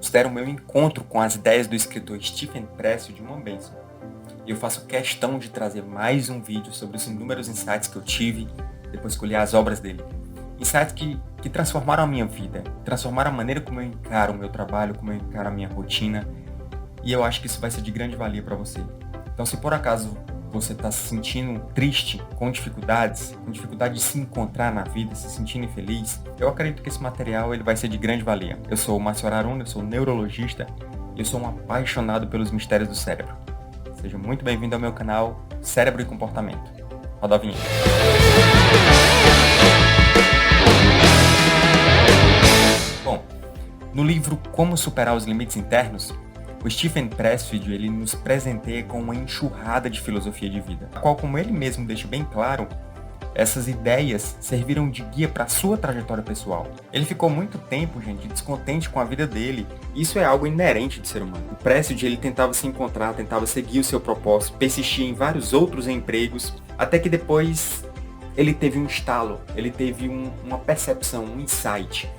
considero o meu encontro com as ideias do escritor Stephen Pressfield uma bênção. E eu faço questão de trazer mais um vídeo sobre os inúmeros insights que eu tive depois que eu li as obras dele. Insights que transformaram a minha vida, transformaram a maneira como eu encaro o meu trabalho, como eu encaro a minha rotina. E eu acho que isso vai ser de grande valia para você. Então, se por acaso você está se sentindo triste, com dificuldade de se encontrar na vida, se sentindo infeliz, eu acredito que esse material ele vai ser de grande valia. Eu sou o Márcio Araruna, eu sou neurologista e eu sou um apaixonado pelos mistérios do cérebro. Seja muito bem-vindo ao meu canal Cérebro e Comportamento. Roda a vinheta. Bom, no livro Como Superar os Limites Internos, o Stephen Pressfield ele nos presenteia com uma enxurrada de filosofia de vida, a qual, como ele mesmo deixa bem claro, essas ideias serviram de guia para a sua trajetória pessoal. Ele ficou muito tempo, gente, descontente com a vida dele. Isso é algo inerente do ser humano. O Pressfield ele tentava se encontrar, tentava seguir o seu propósito, persistia em vários outros empregos, até que depois ele teve um estalo, ele teve uma percepção, um insight.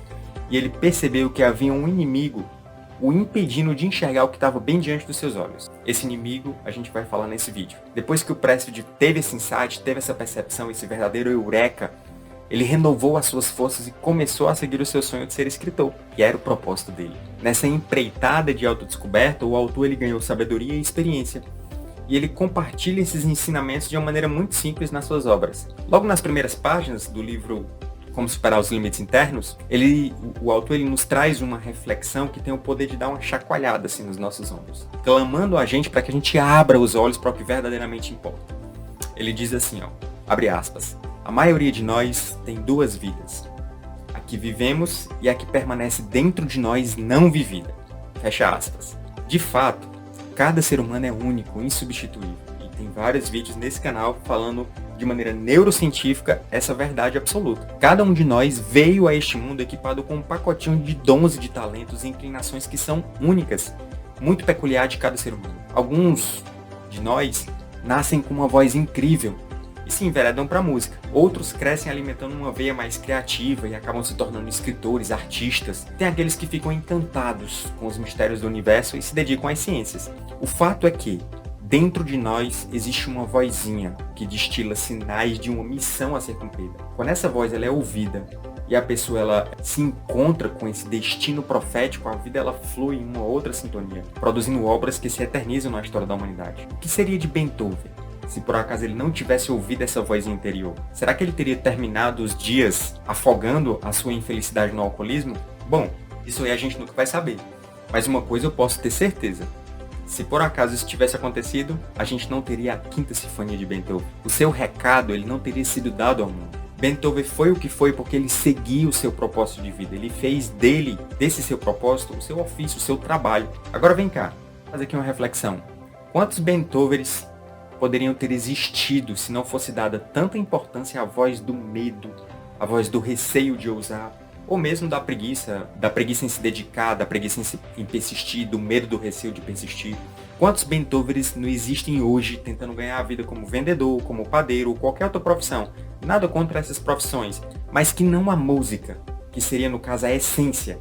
E ele percebeu que havia um inimigo o impedindo de enxergar o que estava bem diante dos seus olhos. Esse inimigo a gente vai falar nesse vídeo. Depois que o Pressfield teve esse insight, teve essa percepção, esse verdadeiro eureka, ele renovou as suas forças e começou a seguir o seu sonho de ser escritor, que era o propósito dele. Nessa empreitada de autodescoberta, o autor ele ganhou sabedoria e experiência. E ele compartilha esses ensinamentos de uma maneira muito simples nas suas obras. Logo nas primeiras páginas do livro Como Superar os Limites Internos, o autor ele nos traz uma reflexão que tem o poder de dar uma chacoalhada assim, nos nossos ombros, clamando a gente para que a gente abra os olhos para o que verdadeiramente importa. Ele diz assim, abre aspas, a maioria de nós tem duas vidas, a que vivemos e a que permanece dentro de nós não vivida, fecha aspas. De fato, cada ser humano é único, insubstituível, e tem vários vídeos nesse canal falando de maneira neurocientífica essa verdade absoluta. Cada um de nós veio a este mundo equipado com um pacotinho de dons e de talentos e inclinações que são únicas, muito peculiar de cada ser humano. Alguns de nós nascem com uma voz incrível e se enveredam para a música. Outros crescem alimentando uma veia mais criativa e acabam se tornando escritores, artistas. Tem aqueles que ficam encantados com os mistérios do universo e se dedicam às ciências. O fato é que dentro de nós existe uma vozinha que destila sinais de uma missão a ser cumprida. Quando essa voz ela é ouvida e a pessoa ela se encontra com esse destino profético, a vida ela flui em uma outra sintonia, produzindo obras que se eternizam na história da humanidade. O que seria de Beethoven se por acaso ele não tivesse ouvido essa voz interior? Será que ele teria terminado os dias afogando a sua infelicidade no alcoolismo? Bom, isso aí a gente nunca vai saber. Mas uma coisa eu posso ter certeza. Se por acaso isso tivesse acontecido, a gente não teria a Quinta Sinfonia de Beethoven. O seu recado ele não teria sido dado ao mundo. Beethoven foi o que foi porque ele seguia o seu propósito de vida. Ele fez desse seu propósito, o seu ofício, o seu trabalho. Agora vem cá, fazer aqui uma reflexão. Quantos Beethovens poderiam ter existido se não fosse dada tanta importância à voz do medo, à voz do receio de ousar, ou mesmo da preguiça em se dedicar, da preguiça em persistir, do medo, do receio de persistir. Quantos Beethovens não existem hoje tentando ganhar a vida como vendedor, como padeiro ou qualquer outra profissão? Nada contra essas profissões, mas que não a música, que seria no caso a essência.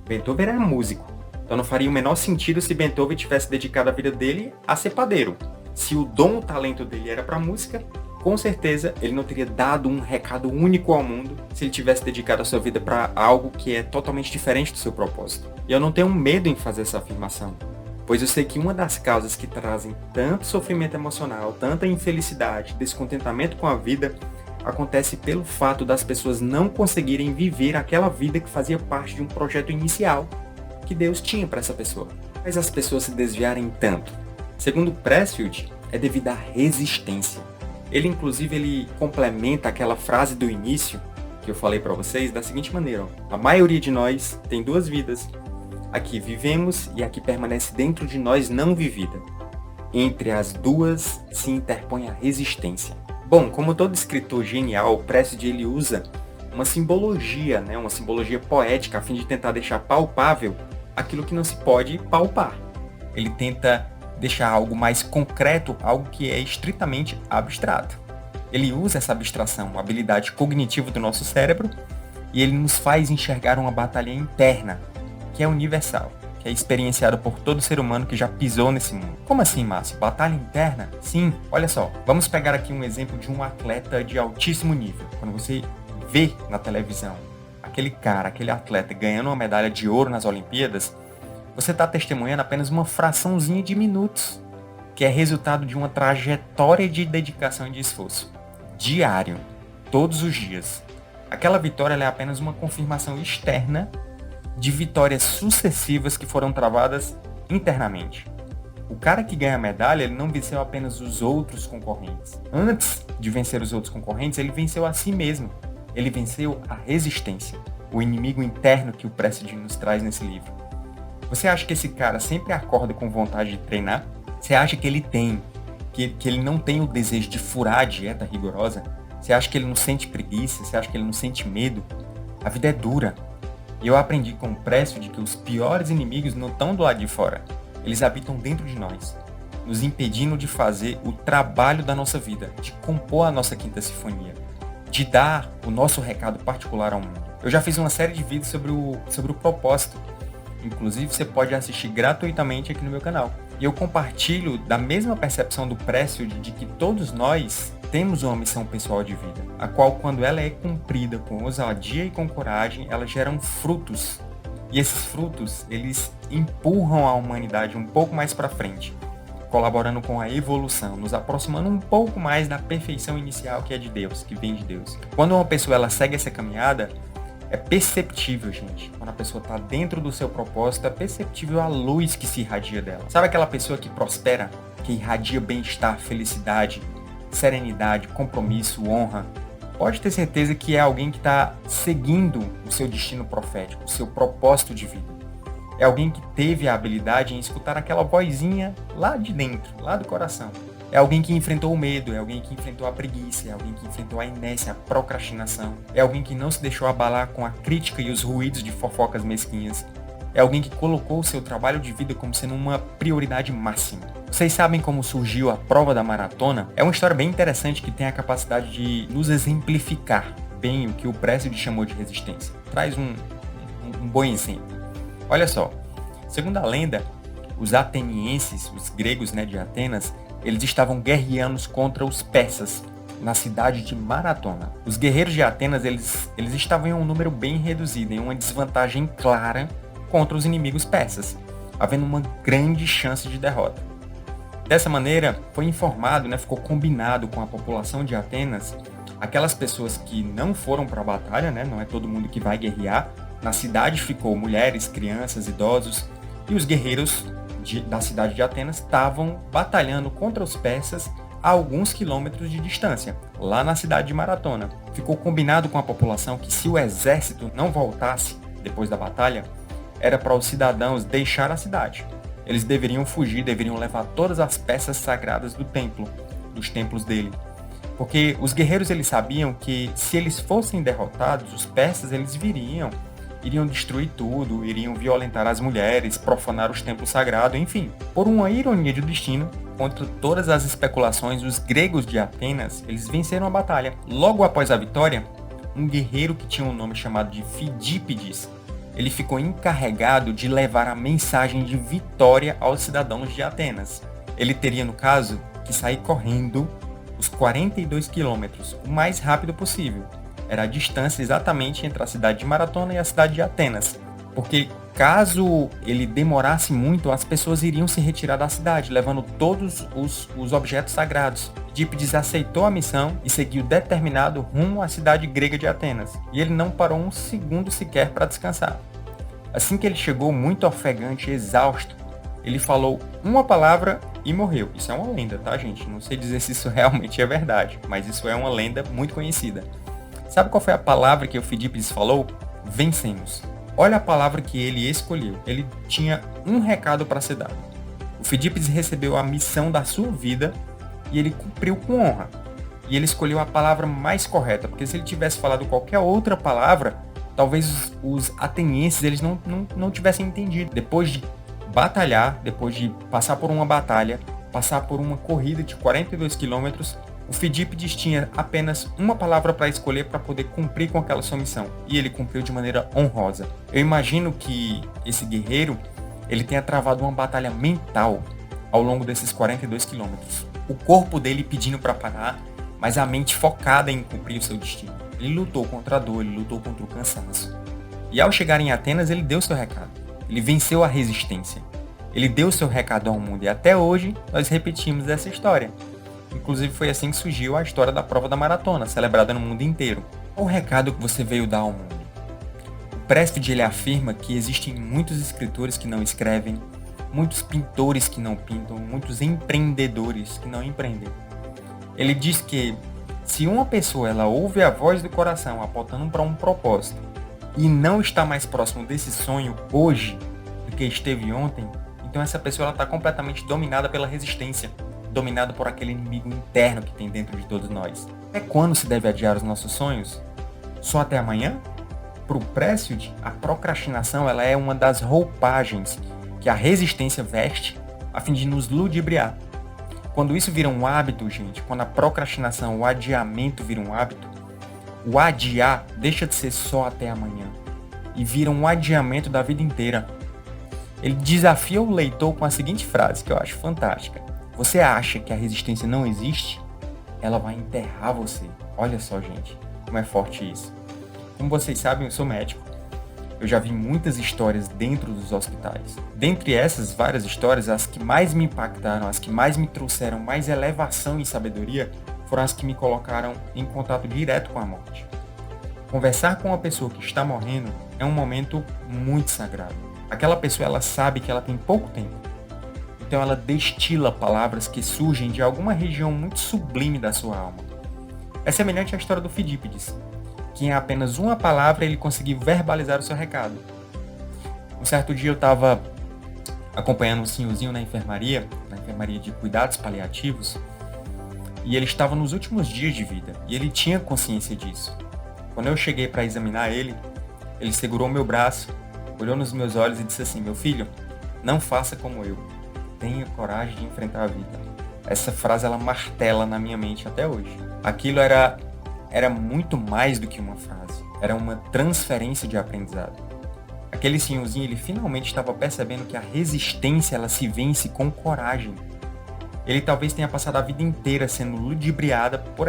Beethoven era músico, então não faria o menor sentido se Beethoven tivesse dedicado a vida dele a ser padeiro. Se o dom, o talento dele era para música, com certeza ele não teria dado um recado único ao mundo se ele tivesse dedicado a sua vida para algo que é totalmente diferente do seu propósito. E eu não tenho medo em fazer essa afirmação, pois eu sei que uma das causas que trazem tanto sofrimento emocional, tanta infelicidade, descontentamento com a vida, acontece pelo fato das pessoas não conseguirem viver aquela vida que fazia parte de um projeto inicial que Deus tinha para essa pessoa. Mas as pessoas se desviarem tanto. Segundo Pressfield, é devido à resistência. Ele complementa aquela frase do início que eu falei para vocês da seguinte maneira. A maioria de nós tem duas vidas. A que vivemos e a que permanece dentro de nós não vivida. Entre as duas se interpõe a resistência. Bom, como todo escritor genial, Pressfield ele usa uma simbologia, uma simbologia poética a fim de tentar deixar palpável aquilo que não se pode palpar. Ele tenta deixar algo mais concreto, algo que é estritamente abstrato. Ele usa essa abstração, uma habilidade cognitiva do nosso cérebro, e ele nos faz enxergar uma batalha interna, que é universal. que é experienciado por todo ser humano que já pisou nesse mundo. Como assim, Márcio? Batalha interna? Sim, olha só. Vamos pegar aqui um exemplo de um atleta de altíssimo nível. Quando você vê na televisão aquele cara, aquele atleta ganhando uma medalha de ouro nas Olimpíadas, você está testemunhando apenas uma fraçãozinha de minutos, que é resultado de uma trajetória de dedicação e de esforço. Diário, todos os dias. Aquela vitória ela é apenas uma confirmação externa de vitórias sucessivas que foram travadas internamente. O cara que ganha a medalha, ele não venceu apenas os outros concorrentes. Antes de vencer os outros concorrentes, ele venceu a si mesmo. Ele venceu a resistência, o inimigo interno que o Prestige nos traz nesse livro. Você acha que esse cara sempre acorda com vontade de treinar? Você acha que ele tem, que ele não tem o desejo de furar a dieta rigorosa? Você acha que ele não sente preguiça? Você acha que ele não sente medo? A vida é dura. E eu aprendi com o Prestige que os piores inimigos não estão do lado de fora. Eles habitam dentro de nós, nos impedindo de fazer o trabalho da nossa vida, de compor a nossa quinta sinfonia, de dar o nosso recado particular ao mundo. Eu já fiz uma série de vídeos sobre o propósito. Inclusive, você pode assistir gratuitamente aqui no meu canal. E eu compartilho da mesma percepção do Prestige de que todos nós temos uma missão pessoal de vida, a qual, quando ela é cumprida com ousadia e com coragem, ela gera frutos. E esses frutos, eles empurram a humanidade um pouco mais para frente, colaborando com a evolução, nos aproximando um pouco mais da perfeição inicial que é de Deus, que vem de Deus. Quando uma pessoa ela segue essa caminhada, é perceptível, gente. Quando a pessoa está dentro do seu propósito, é perceptível a luz que se irradia dela. Sabe aquela pessoa que prospera, que irradia bem-estar, felicidade, serenidade, compromisso, honra? Pode ter certeza que é alguém que está seguindo o seu destino profético, o seu propósito de vida. É alguém que teve a habilidade em escutar aquela vozinha lá de dentro, lá do coração. É alguém que enfrentou o medo, é alguém que enfrentou a preguiça, é alguém que enfrentou a inércia, a procrastinação. É alguém que não se deixou abalar com a crítica e os ruídos de fofocas mesquinhas. É alguém que colocou o seu trabalho de vida como sendo uma prioridade máxima. Vocês sabem como surgiu a prova da maratona? É uma história bem interessante que tem a capacidade de nos exemplificar bem o que o Prestige chamou de resistência. Traz um bom exemplo. Olha só, segundo a lenda, os atenienses, os gregos, de Atenas, eles estavam guerreando contra os persas na cidade de Maratona. Os guerreiros de Atenas, eles estavam em um número bem reduzido, em uma desvantagem clara contra os inimigos persas, havendo uma grande chance de derrota. Dessa maneira, foi informado, ficou combinado com a população de Atenas, aquelas pessoas que não foram para a batalha, não é todo mundo que vai guerrear. Na cidade ficou mulheres, crianças, idosos, e os guerreiros da cidade de Atenas estavam batalhando contra os persas a alguns quilômetros de distância, lá na cidade de Maratona. Ficou combinado com a população que se o exército não voltasse depois da batalha, era para os cidadãos deixar a cidade. Eles deveriam fugir, deveriam levar todas as peças sagradas do templo, dos templos dele. Porque os guerreiros eles sabiam que se eles fossem derrotados, os persas eles iriam destruir tudo, iriam violentar as mulheres, profanar os templos sagrados, enfim. Por uma ironia do destino, contra todas as especulações, os gregos de Atenas, eles venceram a batalha. Logo após a vitória, um guerreiro que tinha um nome chamado de Fidípides, ele ficou encarregado de levar a mensagem de vitória aos cidadãos de Atenas. Ele teria, no caso, que sair correndo os 42 quilômetros o mais rápido possível. Era a distância exatamente entre a cidade de Maratona e a cidade de Atenas. Porque caso ele demorasse muito, as pessoas iriam se retirar da cidade, levando todos os objetos sagrados. Fidípides aceitou a missão e seguiu determinado rumo à cidade grega de Atenas. E ele não parou um segundo sequer para descansar. Assim que ele chegou, muito ofegante e exausto, ele falou uma palavra e morreu. Isso é uma lenda, tá, gente? Não sei dizer se isso realmente é verdade, mas isso é uma lenda muito conhecida. Sabe qual foi a palavra que o Fidípides falou? Vencemos. Olha a palavra que ele escolheu. Ele tinha um recado para ser dado. O Fidípides recebeu a missão da sua vida e ele cumpriu com honra. E ele escolheu a palavra mais correta, porque se ele tivesse falado qualquer outra palavra, talvez os atenienses eles não tivessem entendido. Depois de batalhar, depois de passar por uma batalha, passar por uma corrida de 42 quilômetros, o Fidípides tinha apenas uma palavra para escolher para poder cumprir com aquela sua missão. E ele cumpriu de maneira honrosa. Eu imagino que esse guerreiro, ele tenha travado uma batalha mental ao longo desses 42 quilômetros. O corpo dele pedindo para parar, mas a mente focada em cumprir o seu destino. Ele lutou contra a dor, ele lutou contra o cansaço. E ao chegar em Atenas, ele deu seu recado. Ele venceu a resistência. Ele deu seu recado ao mundo. E até hoje, nós repetimos essa história. Inclusive, foi assim que surgiu a história da prova da maratona, celebrada no mundo inteiro. Qual o recado que você veio dar ao mundo? O Presfield, ele afirma que existem muitos escritores que não escrevem, muitos pintores que não pintam, muitos empreendedores que não empreendem. Ele diz que se uma pessoa ela ouve a voz do coração apontando para um propósito e não está mais próximo desse sonho hoje do que esteve ontem, então essa pessoa está completamente dominada pela resistência, dominada por aquele inimigo interno que tem dentro de todos nós. Até quando se deve adiar os nossos sonhos? Só até amanhã? Para o Presfield, a procrastinação ela é uma das roupagens que a resistência veste a fim de nos ludibriar. Quando isso vira um hábito, gente, quando a procrastinação, o adiamento vira um hábito, o adiar deixa de ser só até amanhã e vira um adiamento da vida inteira. Ele desafia o leitor com a seguinte frase, que eu acho fantástica. Você acha que a resistência não existe? Ela vai enterrar você. Olha só, gente, como é forte isso. Como vocês sabem, eu sou médico. Eu já vi muitas histórias dentro dos hospitais. Dentre essas várias histórias, as que mais me impactaram, as que mais me trouxeram mais elevação e sabedoria, foram as que me colocaram em contato direto com a morte. Conversar com uma pessoa que está morrendo é um momento muito sagrado. Aquela pessoa, ela sabe que ela tem pouco tempo. Então ela destila palavras que surgem de alguma região muito sublime da sua alma. É semelhante à história do Fidípides, que em apenas uma palavra ele conseguiu verbalizar o seu recado. Um certo dia eu estava acompanhando um senhorzinho na enfermaria de cuidados paliativos, e ele estava nos últimos dias de vida, e ele tinha consciência disso. Quando eu cheguei para examinar ele segurou meu braço, olhou nos meus olhos e disse assim: meu filho, não faça como eu, tenha coragem de enfrentar a vida. Essa frase ela martela na minha mente até hoje. Aquilo era muito mais do que uma frase, era uma transferência de aprendizado. Aquele senhorzinho, ele finalmente estava percebendo que a resistência ela se vence com coragem. Ele talvez tenha passado a vida inteira sendo ludibriada por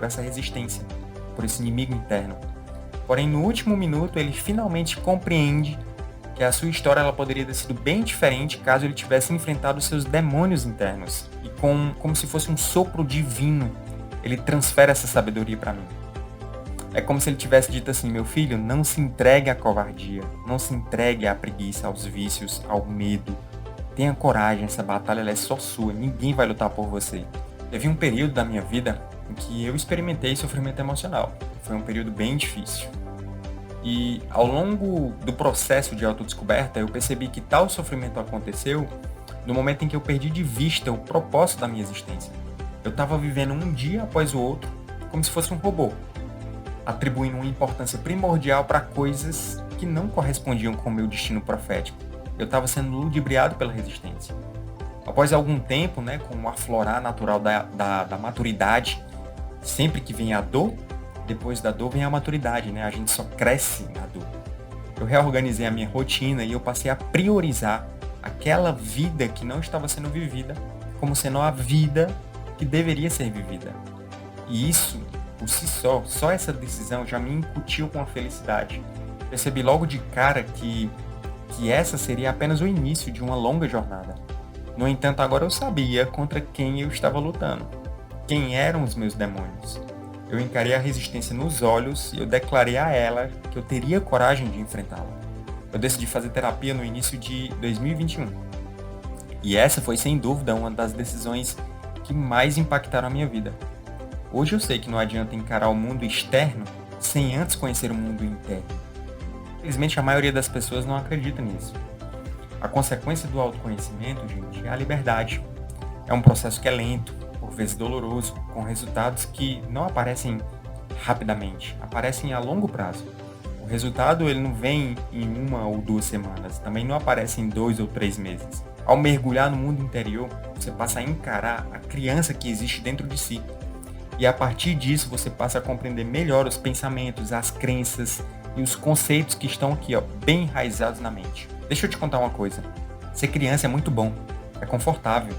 essa resistência, por esse inimigo interno. Porém, no último minuto, ele finalmente compreende que a sua história ela poderia ter sido bem diferente caso ele tivesse enfrentado seus demônios internos. E como se fosse um sopro divino, ele transfere essa sabedoria para mim. É como se ele tivesse dito assim: meu filho, não se entregue à covardia, não se entregue à preguiça, aos vícios, ao medo. Tenha coragem, essa batalha ela é só sua, ninguém vai lutar por você. Teve um período da minha vida em que eu experimentei sofrimento emocional. Foi um período bem difícil. E ao longo do processo de autodescoberta, eu percebi que tal sofrimento aconteceu no momento em que eu perdi de vista o propósito da minha existência. Eu estava vivendo um dia após o outro, como se fosse um robô, atribuindo uma importância primordial para coisas que não correspondiam com o meu destino profético. Eu estava sendo ludibriado pela resistência. Após algum tempo, com o aflorar natural da maturidade, sempre que vem a dor, depois da dor vem a maturidade, A gente só cresce na dor. Eu reorganizei a minha rotina e eu passei a priorizar aquela vida que não estava sendo vivida como sendo a vida que deveria ser vivida. E isso, por si só essa decisão já me incutiu com a felicidade. Percebi logo de cara que essa seria apenas o início de uma longa jornada. No entanto, agora eu sabia contra quem eu estava lutando. Quem eram os meus demônios. Eu encarei a resistência nos olhos e eu declarei a ela que eu teria coragem de enfrentá-la. Eu decidi fazer terapia no início de 2021. E essa foi, sem dúvida, uma das decisões que mais impactaram a minha vida. Hoje eu sei que não adianta encarar o mundo externo sem antes conhecer o mundo interno. Infelizmente, a maioria das pessoas não acredita nisso. A consequência do autoconhecimento, gente, é a liberdade. É um processo que é lento, por vezes doloroso, com resultados que não aparecem rapidamente, aparecem a longo prazo. O resultado ele não vem em 1 ou 2 semanas, também não aparece em 2 ou 3 meses. Ao mergulhar no mundo interior, você passa a encarar a criança que existe dentro de si. E a partir disso você passa a compreender melhor os pensamentos, as crenças e os conceitos que estão aqui, bem enraizados na mente. Deixa eu te contar uma coisa. Ser criança é muito bom, é confortável.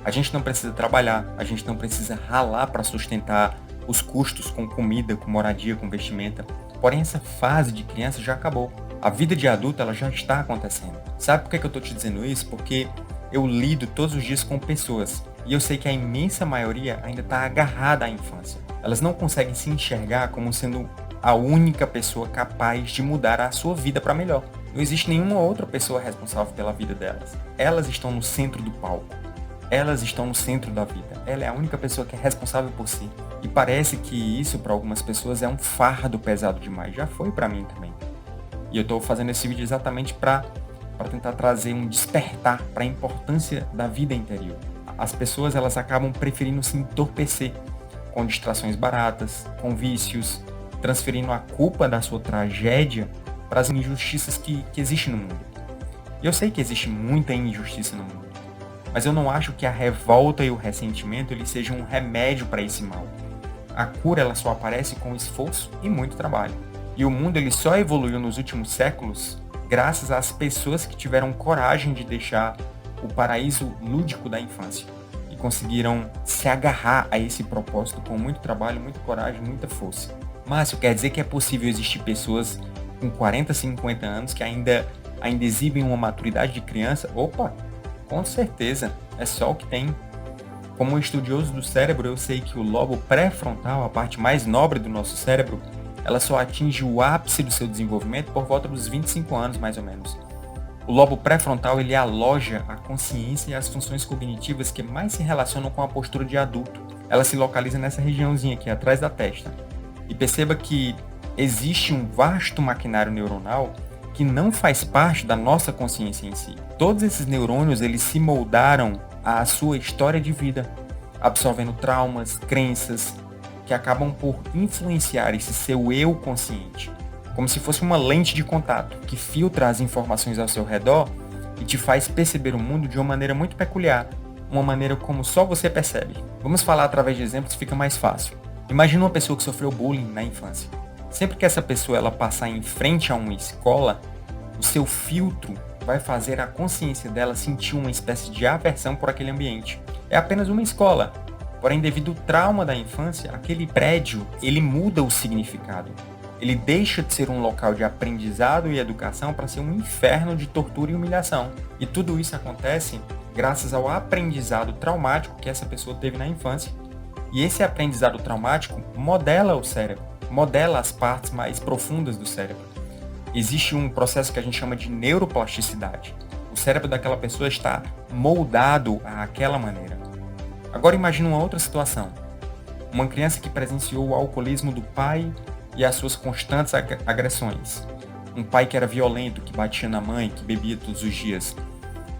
A gente não precisa trabalhar, a gente não precisa ralar para sustentar os custos com comida, com moradia, com vestimenta. Porém, essa fase de criança já acabou. A vida de adulto ela já está acontecendo. Sabe por que eu estou te dizendo isso? Porque eu lido todos os dias com pessoas e eu sei que a imensa maioria ainda está agarrada à infância. Elas não conseguem se enxergar como sendo a única pessoa capaz de mudar a sua vida para melhor. Não existe nenhuma outra pessoa responsável pela vida delas. Elas estão no centro do palco. Elas estão no centro da vida. Ela é a única pessoa que é responsável por si. E parece que isso para algumas pessoas é um fardo pesado demais. Já foi para mim também. E eu estou fazendo esse vídeo exatamente para tentar trazer um despertar para a importância da vida interior. As pessoas elas acabam preferindo se entorpecer com distrações baratas, com vícios, transferindo a culpa da sua tragédia para as injustiças que existem no mundo. E eu sei que existe muita injustiça no mundo, mas eu não acho que a revolta e o ressentimento eles sejam um remédio para esse mal. A cura ela só aparece com esforço e muito trabalho. E o mundo ele só evoluiu nos últimos séculos graças às pessoas que tiveram coragem de deixar o paraíso lúdico da infância e conseguiram se agarrar a esse propósito com muito trabalho, muita coragem, muita força. Márcio, quer dizer que é possível existir pessoas com 40, 50 anos que ainda exibem uma maturidade de criança? Opa, com certeza, é só o que tem. Como um estudioso do cérebro, eu sei que o lobo pré-frontal, a parte mais nobre do nosso cérebro, ela só atinge o ápice do seu desenvolvimento por volta dos 25 anos, mais ou menos. O lobo pré-frontal, ele aloja a consciência e as funções cognitivas que mais se relacionam com a postura de adulto. Ela se localiza nessa regiãozinha aqui, atrás da testa. E perceba que existe um vasto maquinário neuronal que não faz parte da nossa consciência em si. Todos esses neurônios, eles se moldaram à sua história de vida, absorvendo traumas, crenças, que acabam por influenciar esse seu eu consciente, como se fosse uma lente de contato que filtra as informações ao seu redor e te faz perceber o mundo de uma maneira muito peculiar, uma maneira como só você percebe. Vamos falar através de exemplos, fica mais fácil. Imagina uma pessoa que sofreu bullying na infância. Sempre que essa pessoa ela passar em frente a uma escola, o seu filtro vai fazer a consciência dela sentir uma espécie de aversão por aquele ambiente. É apenas uma escola. Porém, devido ao trauma da infância, aquele prédio, ele muda o significado. Ele deixa de ser um local de aprendizado e educação para ser um inferno de tortura e humilhação. E tudo isso acontece graças ao aprendizado traumático que essa pessoa teve na infância. E esse aprendizado traumático modela o cérebro, modela as partes mais profundas do cérebro. Existe um processo que a gente chama de neuroplasticidade. O cérebro daquela pessoa está moldado àquela maneira. Agora imagine uma outra situação. Uma criança que presenciou o alcoolismo do pai e as suas constantes agressões. Um pai que era violento, que batia na mãe, que bebia todos os dias.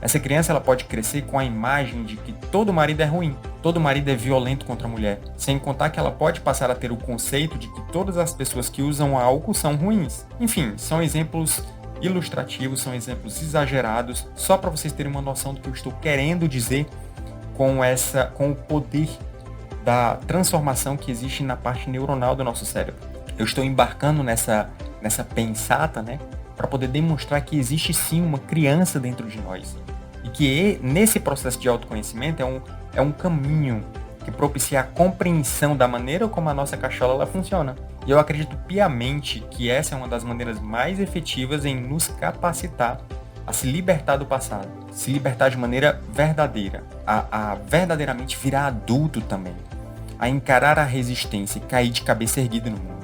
Essa criança ela pode crescer com a imagem de que todo marido é ruim, todo marido é violento contra a mulher. Sem contar que ela pode passar a ter o conceito de que todas as pessoas que usam álcool são ruins. Enfim, são exemplos ilustrativos, são exemplos exagerados, só para vocês terem uma noção do que eu estou querendo dizer com o poder da transformação que existe na parte neuronal do nosso cérebro. Eu estou embarcando nessa pensata, né, para poder demonstrar que existe sim uma criança dentro de nós. E que nesse processo de autoconhecimento é um caminho que propicia a compreensão da maneira como a nossa cachola ela funciona. E eu acredito piamente que essa é uma das maneiras mais efetivas em nos capacitar a se libertar do passado, se libertar de maneira verdadeira, a verdadeiramente virar adulto também, a encarar a resistência e cair de cabeça erguida no mundo.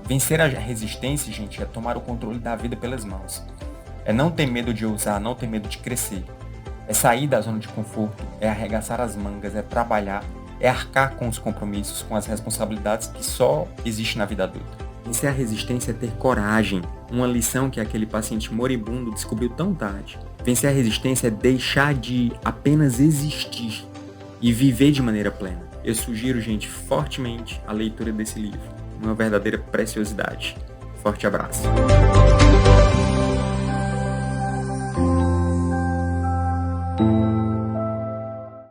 Vencer a resistência, gente, é tomar o controle da vida pelas mãos. É não ter medo de ousar, não ter medo de crescer. É sair da zona de conforto, é arregaçar as mangas, é trabalhar, é arcar com os compromissos, com as responsabilidades que só existem na vida adulta. Vencer a resistência é ter coragem, uma lição que aquele paciente moribundo descobriu tão tarde. Vencer a resistência é deixar de apenas existir e viver de maneira plena. Eu sugiro, gente, fortemente a leitura desse livro, uma verdadeira preciosidade. Forte abraço.